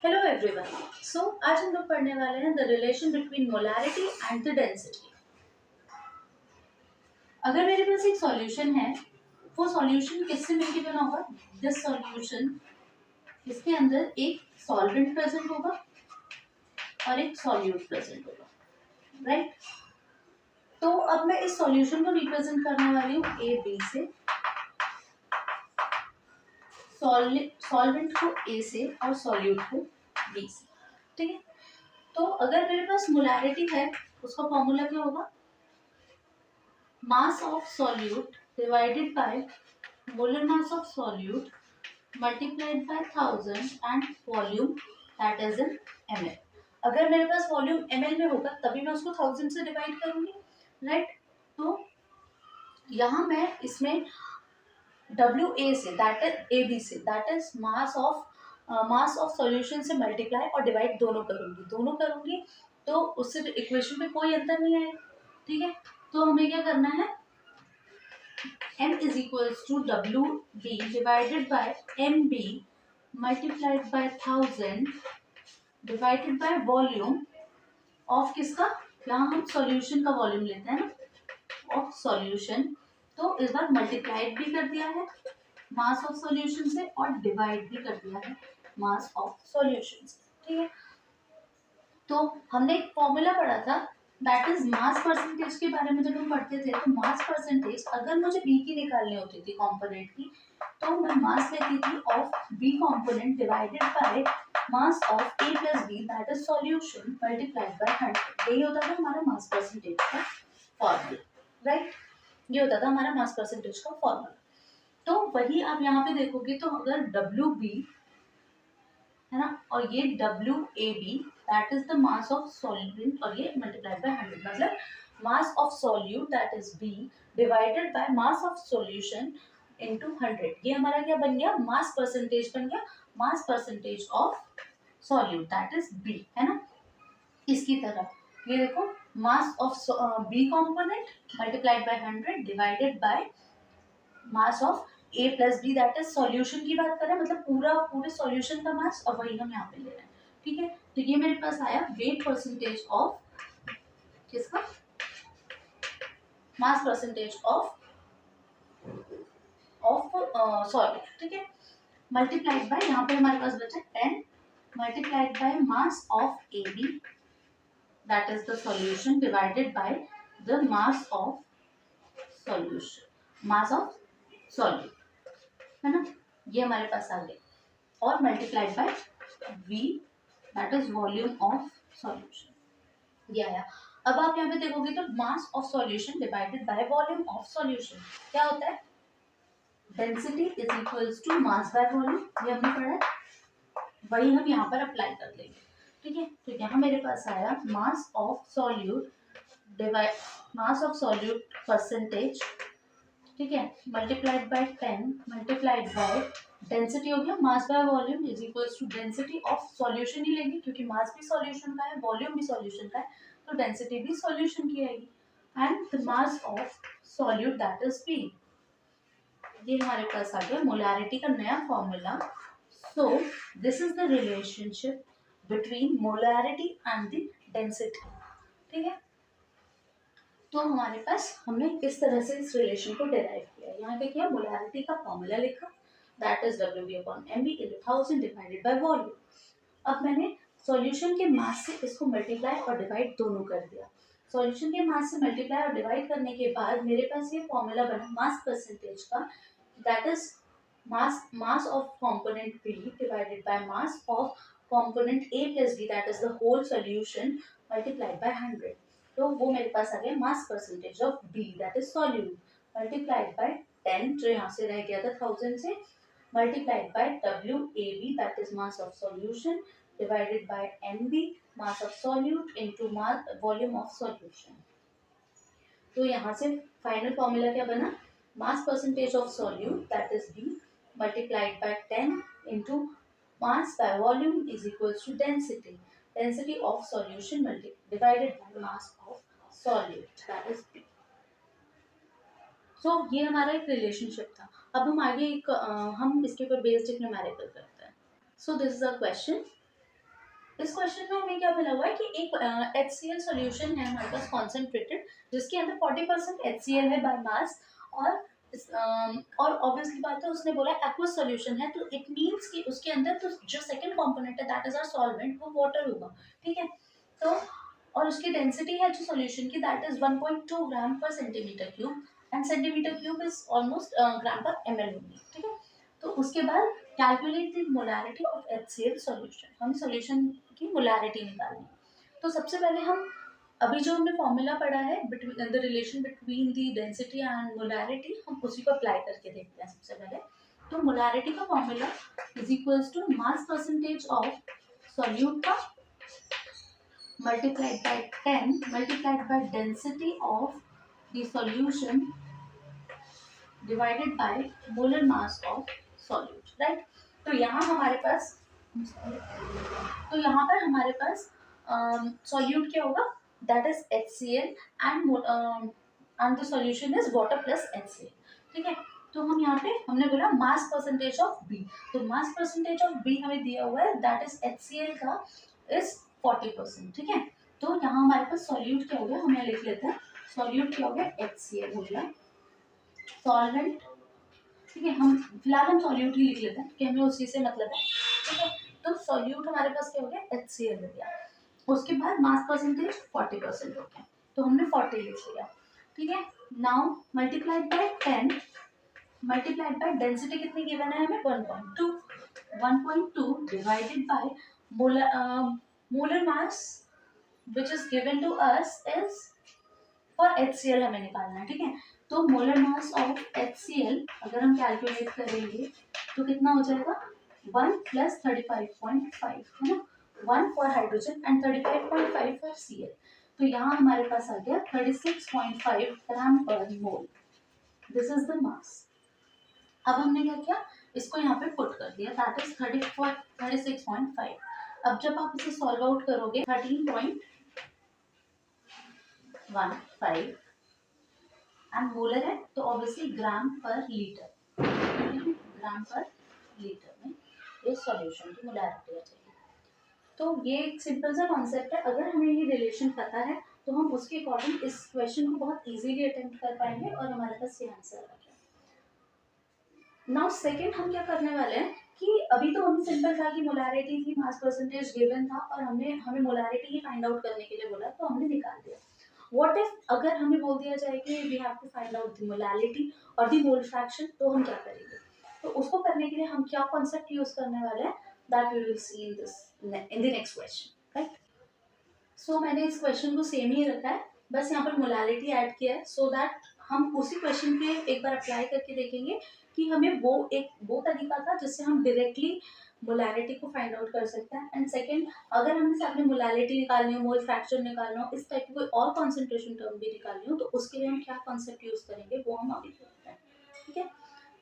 Hello everyone. सो आज हम लोग पढ़ने वाले हैं the relation between molarity and the density. अगर मेरे पास एक सॉल्यूशन है, वो सॉल्यूशन किससे मिलकर बना होगा? दिस सॉल्यूशन, इसके अंदर एक सॉल्वेंट प्रेजेंट होगा और एक सॉल्यूट प्रेजेंट होगा, राइट? तो अब मैं इस सॉल्यूशन को रिप्रेजेंट करने वाली हूँ ए बी से, सॉल्वेंट को ए से और सॉल्यूट को बी से। ठीक है, तो अगर मेरे पास मोलैरिटी है, उसका फॉर्मूला क्या होगा? Mass of solute divided by molar mass of solute multiplied by 1000 and volume, that is in ml। अगर मेरे पास वॉल्यूम ml में होगा तभी मैं उसको 1000 से डिवाइड करूंगी, राइट? तो यहाँ मैं इसमें WA से, दैट इज AB से, that is mass of solution से मल्टीप्लाई और डिवाइड दोनों करूंगी तो उससे इक्वेशन में कोई अंतर नहीं आएगा। ठीक है, तो हमें क्या करना है? M is equals to WB divided by MB multiplied by 1000 divided by volume of किसका? यहाँ हम सॉल्यूशन का वॉल्यूम लेते हैं ना, ऑफ सॉल्यूशन। तो इस बार मल्टीप्लाइड भी कर दिया है मास ऑफ सॉल्यूशन से और डिवाइड भी कर दिया है मास ऑफ सॉल्यूशन से। ठीक है, तो हमने एक फॉर्मूला पढ़ा था, दैट इज मास परसेंटेज के बारे में। जब हम पढ़ते थे तो मास परसेंटेज अगर मुझे बी की निकालनी होती थी कंपोनेंट की, तो मैं मास लेती थी of b component divided by mass of a plus b, that is solution, multiplied by 100। यही होता था हमारा मास परसेंटेज का फॉर्मूला, राइट? ये होता था हमारा मास परसेंटेज का फॉर्मूला। तो वही आप यहाँ पे देखोगे, तो अगर डब्ल्यू बी है ना, और ये W a b, that is the mass of solvent, और ये मल्टीप्लाइड बाय 100, मतलब mass of solute that is b divided by mass of solution into 100। ये हमारा क्या बन गया? मास परसेंटेज बन गया, mass percentage of solute that is b, है ना। इसकी तरह ये देखो, mass of b component multiplied by 100 divided by mass of a plus b, that is solution की बात कर रहे हैं, मतलब पूरे सॉल्यूशन का मास, और वही हम यहाँ पे ले रहे हैं। ठीक है, तो ये मेरे पास आया वेट परसेंटेज ऑफ किसका? मास परसेंटेज ऑफ सॉल्यूट। ठीक है, मल्टीप्लाइड बाय, यहाँ पे हमारे पास बचा 10 multiplied by mass of a b, that is the solution, divided by the mass of solution, mass of solute, है ना। ये हमारे पास आ गया, और multiplied by V, that is volume of solution, ये आया। अब आप यहाँ पे देखोगे तो mass of solution divided by volume of solution क्या होता है? Density is equals to mass by volume, ये हमने पढ़ा है, वही हम यहाँ पर अप्लाई कर लेंगे। ठीक है, तो यहाँ मेरे पास आया mass of solute divide mass of solute percentage, ठीक है, multiplied by 10 multiplied by density हो गया, mass by volume is equals to density of solution ही लेंगे, क्योंकि मास भी सॉल्यूशन का है, वॉल्यूम भी सॉल्यूशन का है, तो डेंसिटी भी सॉल्यूशन की आएगी, and the mass of solute that is b. ये हमारे पास आ गया मोलैरिटी का नया formula. So this is the relationship between molarity and the density. ठीक है, तो हमारे पास हमने किस तरह से इस रिलेशन को डिराइव किया, यहाँ पे किया, मोलैरिटी का फॉर्मूला लिखा, that is WB/MB × 1000 divided by volume. अब मैंने सॉल्यूशन के मास से इसको मल्टीप्लाई और डिवाइड दोनों कर दिया। सॉल्यूशन के मास से मल्टीप्लाई और डिवाइड करने के बाद मेरे पास ये फॉर्मूला बना मास परसेंटेज का, that is mass of component B divided by mass of component A plus B, that is the whole solution, multiplied by 100। तो वो मेरे पास आ गया mass percentage of B, that is solute, multiplied by 10, जो यहाँ से रह गया था 1000 से, multiplied by WAB, that is mass of solution, divided by MB, mass of solute, into volume of solution. तो यहाँ से फाइनल फॉर्मूला क्या बना? Mass percentage of solute that is B multiplied by 10 into mass by volume is equals to density of solution divided by mass of solute, that is B। So ये हमारा एक relationship था। अब हम आगे हम इसके ऊपर बेस्ड एक न्यूमेरिकल करते हैं। सो दिस इज अ क्वेश्चन, इस क्वेश्चन में हमें क्या मिला हुआ है कि एक HCl सॉल्यूशन है हमारे पास कॉन्सेंट्रेटेड, जिसके अंदर 40% HCl है बाय मास, और और ऑब्वियसली बात है उसने बोला एक्वस सॉल्यूशन है, तो इट मींस कि उसके अंदर तो जो सेकंड कंपोनेंट है दैट इज आवर सॉल्वेंट, वो वाटर होगा, ठीक है। तो और उसकी डेंसिटी है जो सॉल्यूशन की that is 1.2 gram per centimetre cube, and centimetre cube is almost gram per ml only, ठीक है। तो उसके बाद calculate the molarity of HCl solution, हम सॉल्यूशन की मोलैरिटी निकालनी है। तो सबसे पहले हम अभी जो हमने फॉर्मूला पढ़ा है between the relation between the density and molarity, हम उसी को अप्लाई करके देखते हैं सबसे पहले। तो मोलैरिटी का formula is equals to mass percentage of solute का multiplied by 10 multiplied by density of the solution divided by molar mass of solute, right? तो यहाँ हमारे पास तो यहाँ पर हमारे पास सॉल्यूट क्या होगा, that is HCl and the solution is water plus HCl, ठीक है। तो हम यहाँ पे हमने बोला मास परसेंटेज ऑफ B, तो मास परसेंटेज ऑफ B हमें दिया हुआ है दैट इज HCl का इज 40%, ठीक है। तो यहाँ हमारे पास सॉल्यूट क्या हो गया, हम यहाँ लिख लेते हैं सॉल्यूट क्या हो गया, HCl हो गया सॉल्वेंट, ठीक है। हम फिलहाल हम सॉल्यूट ही लिख लेते हैं कि हमें उसी से मतलब है, ठीक है। तो सॉल्यूट हमारे पास क्या हो गया, HCl हो गया, उसके बाद मास परसेंटेज 40% हो गया, तो हमने 40 लिख लिया, ठीक है। Now multiplied by 10 multiplied by density कितनी गिवन है हमें 1.2 divided by molar mass which is given to us is for HCl हमें निकालना है, ठीक है। तो मोलर मास ऑफ HCl अगर हम कैलकुलेट करेंगे तो कितना हो जाएगा 1 + 35.5, है ना, 1 for hydrogen and 35.5 for Cl। तो यहाँ हमारे पास आ गया 36.5 ग्राम पर मोल, दिस इज द मास। अब हमने क्या किया, इसको यहाँ पे पुट कर दिया दैट इज 36.5। अब जब आप इसे सॉल्व आउट करोगे 13.15 एंड मोलर है तो ऑब्वियसली ग्राम पर लीटर, ग्राम पर लीटर में ये सॉल्यूशन की मोलैरिटी आ जाएगी। तो ये एक सिंपल सा कॉन्सेप्ट है, अगर हमें ये रिलेशन पता है तो हम उसके अकॉर्डिंग इस क्वेश्चन को बहुत इजीली अटेम्प्ट कर पाएंगे और हमारे पास ये आंसर आ गया। नाउ सेकंड हम क्या करने वाले हैं कि अभी तो हमें सिंपल था कि मोलैरिटी थी, मास परसेंटेज गिवन था और हमें मोलैरिटी ही फाइंड आउट करने के लिए बोला, तो हमने निकाल दिया। व्हाट इफ अगर हमें बोल दिया जाए कि we have to find out the molarity और द मोल फ्रैक्शन, तो हम क्या करेंगे, तो उसको करने के लिए हम क्या कॉन्सेप्ट यूज करने वाले हैं that we will see in the next question, right. So मैंने इस क्वेश्चन को सेम ही रखा है, बस यहाँ पर मोलैरिटी ऐड किया है सो दैट हम उसी क्वेश्चन पे एक बार अप्लाई करके देखेंगे कि हमें वो तरीका था जिससे हम डायरेक्टली मोलैरिटी को फाइंड आउट कर सकते हैं। एंड सेकंड, अगर हमें साथ में मोलैरिटी निकालनी हो, मोल फ्रैक्शन निकालना हो, इस टाइप की कोई और कॉन्सेंट्रेशन टर्म भी निकालनी हो, तो उसके लिए हम क्या कॉन्सेप्ट यूज करेंगे वो हम अभी देखते हैं, ठीक है।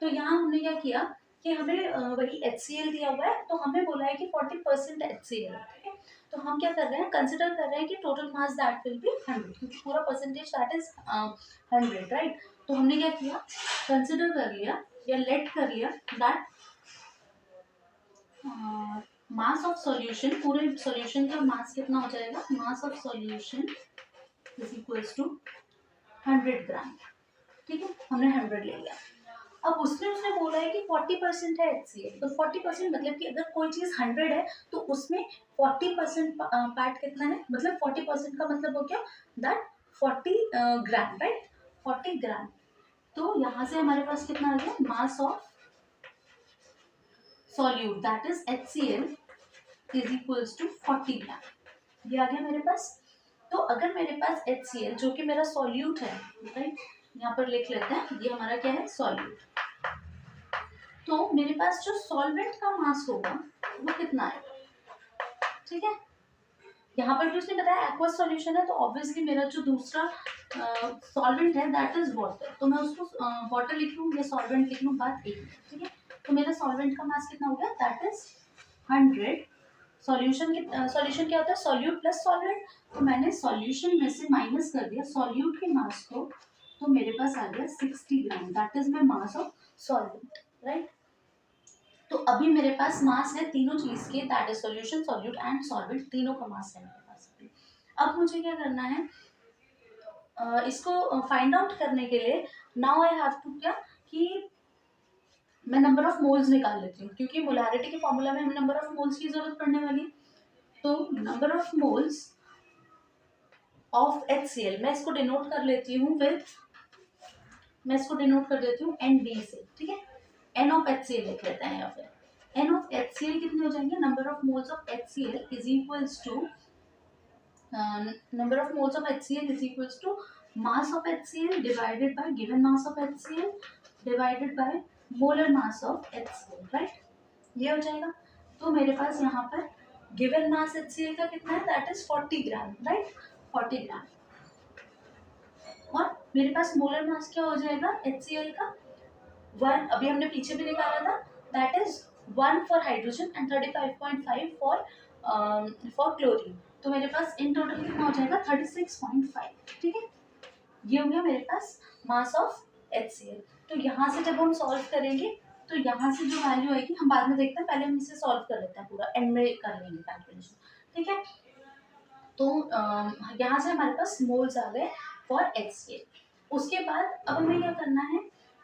तो यहाँ हमने क्या किया कि हमें वही HCl दिया हुआ है, तो हमें बोला है कि 40% HCl है, ठीक है। तो हम क्या कर रहे हैं, कंसिडर कर रहे हैं कि total mass that will be 100, क्योंकि पूरा परसेंटेज दैट इज 100, राइट। तो हमने क्या किया, कंसिडर कर लिया या लेट कर लिया दैट मास ऑफ सॉल्यूशन, पूरे सॉल्यूशन का मास कितना हो जाएगा, mass of solution is equals to 100 gram, ठीक है। हमने 100 ले लिया। अब उसने बोला है कि 40% है HCl, तो 40% मतलब कि अगर कोई चीज 100 है तो उसमें 40% पार्ट कितना है, मतलब 40% का मतलब हो गया दैट 40 ग्राम, राइट, 40 ग्राम। तो यहाँ से हमारे पास कितना आ गया, mass of solute that is HCl is equals to 40 gram, ये आ गया मेरे पास। तो अगर मेरे पास HCl जो कि मेरा सॉल्यूट है, राइट, यहाँ पर लिख लेते हैं, ये हमारा क्या है, सॉल्यूट। तो मेरे पास जो सॉल्वेंट का मास होगा वो कितना है, ठीक है। यहाँ पर भी उसने बताया एक्वस सॉल्यूशन है, तो ऑब्वियसली मेरा जो दूसरा सॉल्वेंट है दैट इज वाटर, तो मैं उसको वाटर लिख लूँ या सॉल्वेंट लिख लूँ, बात एक है, ठीक है। तो मेरा सॉल्वेंट का मास कितना हो गया, दैट इज 100। सॉल्यूशन क्या होता है, सॉल्यूट प्लस सॉल्वेंट, तो मैंने सॉल्यूशन में से माइनस कर दिया सॉल्यूट के मास को, तो मेरे पास आ गया 60 gram, that is my mass of solvent, right. तो अभी मेरे पास मास है तीनों चीज के, that is solution, solute and solvent, तीनों का मास है मेरे पास अभी। अब मुझे क्या करना है, इसको फाइंड आउट करने के लिए नाउ आई हैव टू क्या कि मैं नंबर ऑफ मोल्स निकाल लेती हूँ, क्योंकि मोलैरिटी के फॉर्मूला में हमें नंबर ऑफ मोल्स की जरूरत पड़ने वाली है। तो number of moles of HCl, मैं इसको डिनोट कर लेती हूँ विद, मैं इसको डिनोट कर देती हूँ ND से, ठीक है। N ऑफ HCl लिख लेते हैं, या फिर N ऑफ HCl कितने हो जाएंगे, number of moles of HCl is equals to number of moles of HCl is equals to mass of HCl divided by given mass of HCl divided by molar mass of HCl, right? ये हो जाएगा। तो मेरे पास यहाँ पर given mass HCl का कितना है, दैट इज 40 ग्राम, राइट, 40 ग्राम। और मेरे पास मोलर मास क्या हो जाएगा HCl का, 1, अभी हमने पीछे भी निकाला था, that is 1 for hydrogen and 35.5 for chlorine. तो मेरे पास इन टोटल कितना हो जाएगा 36.5, ठीक है। ये हो गया मेरे पास मास ऑफ HCl। तो यहाँ से जब हम सॉल्व करेंगे तो यहाँ से जो वैल्यू आएगी हम बाद में देखते हैं, पहले हम इसे सॉल्व कर लेते हैं, पूरा एंड में कर लेंगे कैलकुलेशन, ठीक है। तो यहाँ से हमारे पास मोल्स आ गए फॉर HCl। उसके बाद अब हमें क्या करना है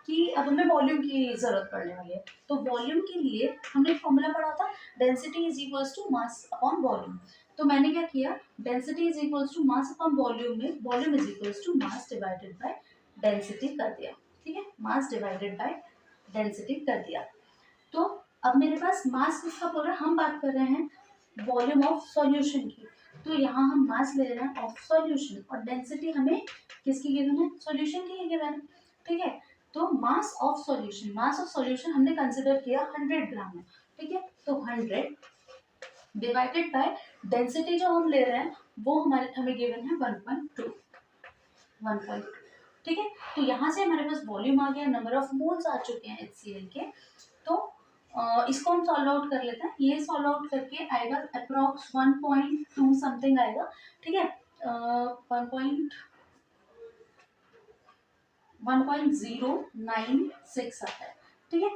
कि अब हमें वॉल्यूम की जरूरत पड़ने वाली है। तो वॉल्यूम के लिए हमने एक फॉर्मूला पढ़ा था, density is equals to mass upon volume. तो मैंने क्या किया, density is equals to mass upon volume में volume is equals to mass divided by density कर दिया, ठीक है, मास डिवाइडेड बाय डेंसिटी कर दिया। तो अब मेरे पास मास किसका बोल रहा है, हम बात कर रहे हैं वॉल्यूम ऑफ सॉल्यूशन की। तो यहाँ हम मास ले रहे हैं ऑफ सॉल्यूशन और डेंसिटी हमें किसकी गिवन है, सॉल्यूशन की गिवन है, ठीक है। तो मास ऑफ सॉल्यूशन हमने कंसिडर किया 100 ग्राम है, ठीक है। तो 100 डिवाइडेड बाय डेंसिटी जो हम ले रहे हैं वो हमें गिवन है 1.2, ठीक है। तो यहाँ से हमारे पास वॉल्यूम आ गया, नंबर ऑफ मोल्स आ चुके हैं HCl के। तो इसको हम सॉल्व आउट कर लेते हैं, ये सॉल्व आउट करके आएगा अप्रॉक्स 1.2 समथिंग आएगा, ठीक है, 1.096 आता है, ठीक है।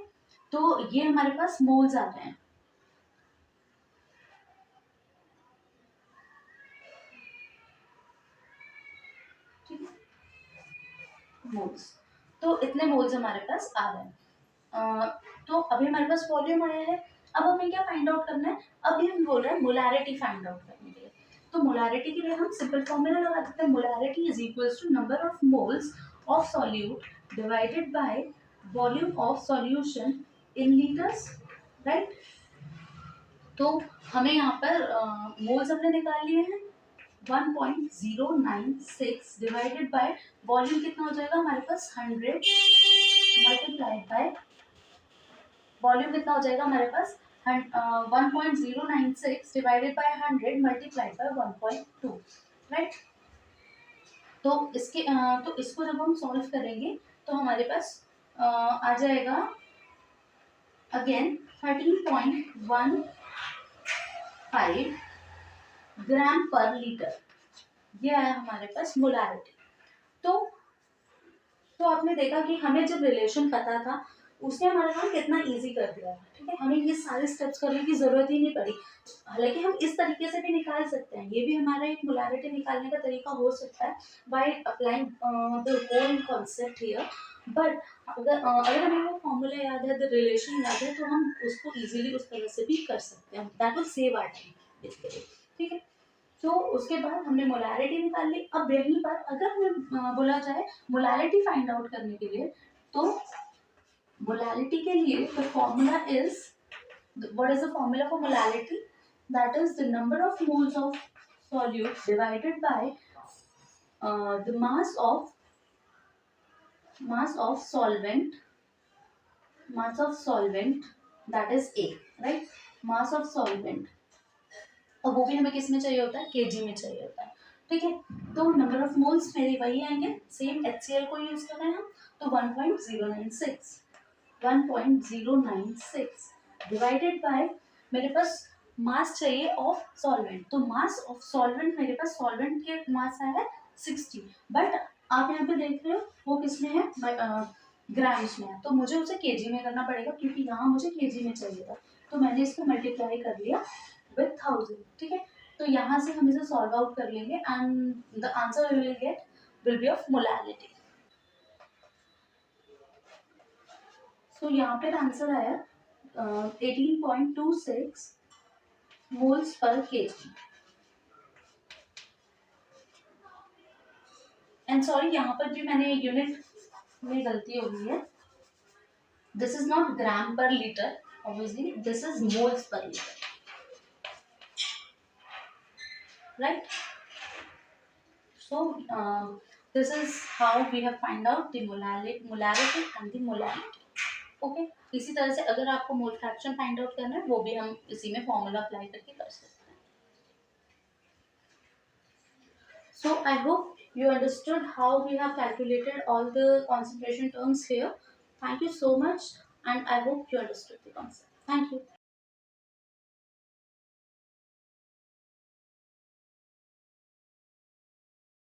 तो ये हमारे पास मोल्स आ रहे हैं, ठीक है, मोल्स। तो इतने मोल्स हमारे पास आ रहे हैं। तो अभी हमारे पास वॉल्यूम आया है। अब हमें क्या फाइंड आउट करना है, अभी हम बोल रहे हैं मोलैरिटी फाइंड आउट करने के लिए। तो मोलैरिटी के लिए हम सिंपल फॉर्मूला लगा देते हैं, molarity is equals to number of moles of solute divided by volume of solution in litres, right. तो हमें यहाँ पर मोल्स हमने निकाल लिए हैं 1.096 डिवाइडेड बाय वॉल्यूम कितना हो जाएगा हमारे पास 100 मल्टीप्लाइड बाय वॉल्यूम कितना हो जाएगा हमारे पास 1.096 divided by 100 multiplied by 1.2, right. तो तो इसको जब हम सॉल्व करेंगे तो हमारे पास आ जाएगा अगेन 13.15 ग्राम पर लीटर, ये आया हमारे पास मोलैरिटी। तो आपने देखा कि हमें जब रिलेशन पता था उसने हमारा काम कितना इजी कर दिया, ठीक है, हमें ये सारे स्टेप्स करने की जरूरत ही नहीं पड़ी। हालांकि हम इस तरीके से भी निकाल सकते हैं, ये भी हमारा एक मोलैरिटी निकालने का तरीका हो सकता है by applying the whole concept here. But अगर हमें वो फॉर्मूला याद है, द रिलेशन याद है, तो हम उसको इजीली उस तरह से भी कर सकते हैं, that will save our time basically, ठीक है। तो उसके बाद हमने मोलैरिटी निकाल ली। अब यही बात अगर हमें बोला जाए मोलैरिटी फाइंड आउट करने के लिए, तो मोलैरिटी के लिए the formula is, what is the formula for molality, that is the number of moles of solute divided by the mass of solvent, that is A, right, mass of solvent। और वो भी हमें किस में चाहिए होता है, kg में चाहिए होता है, ठीक है। तो नंबर ऑफ मोल्स मेरे वही आएंगे, सेम HCl को यूज कर रहे हैं हम, तो 1.096 डिवाइडेड बाय मेरे पास मास चाहिए ऑफ सॉल्वेंट। तो मास ऑफ सॉल्वेंट, मेरे पास सॉल्वेंट के मास आया है 60, बट आप यहाँ पे देख रहे हो वो किसमें है, ग्राम्स में है, तो मुझे उसे केजी में करना पड़ेगा क्योंकि यहाँ मुझे केजी में चाहिए था, तो मैंने इसको मल्टीप्लाई कर लिया विथ 1000। ठीक है, तो यहाँ से हम इसे सॉल्व आउट कर लेंगे and the answer we will get will be of molarity. So यहाँ पे आंसर आया 18.26 moles per KG. And sorry, यहाँ पर भी मैंने यूनिट में गलती हो गई है। दिस इज नॉट ग्राम पर litre, obviously this is moles per litre, right? So this is how we have find out the molarity and the molarity. Okay, इसी तरह से अगर आपको मोल फ्रैक्शन फाइंड आउट करना है वो भी हम इसी में फॉर्मूला अप्लाई करके कर सकते हैं। So I hope you understood how we have calculated all the concentration terms here. Thank you so much, and I hope you understood the concept. Thank you.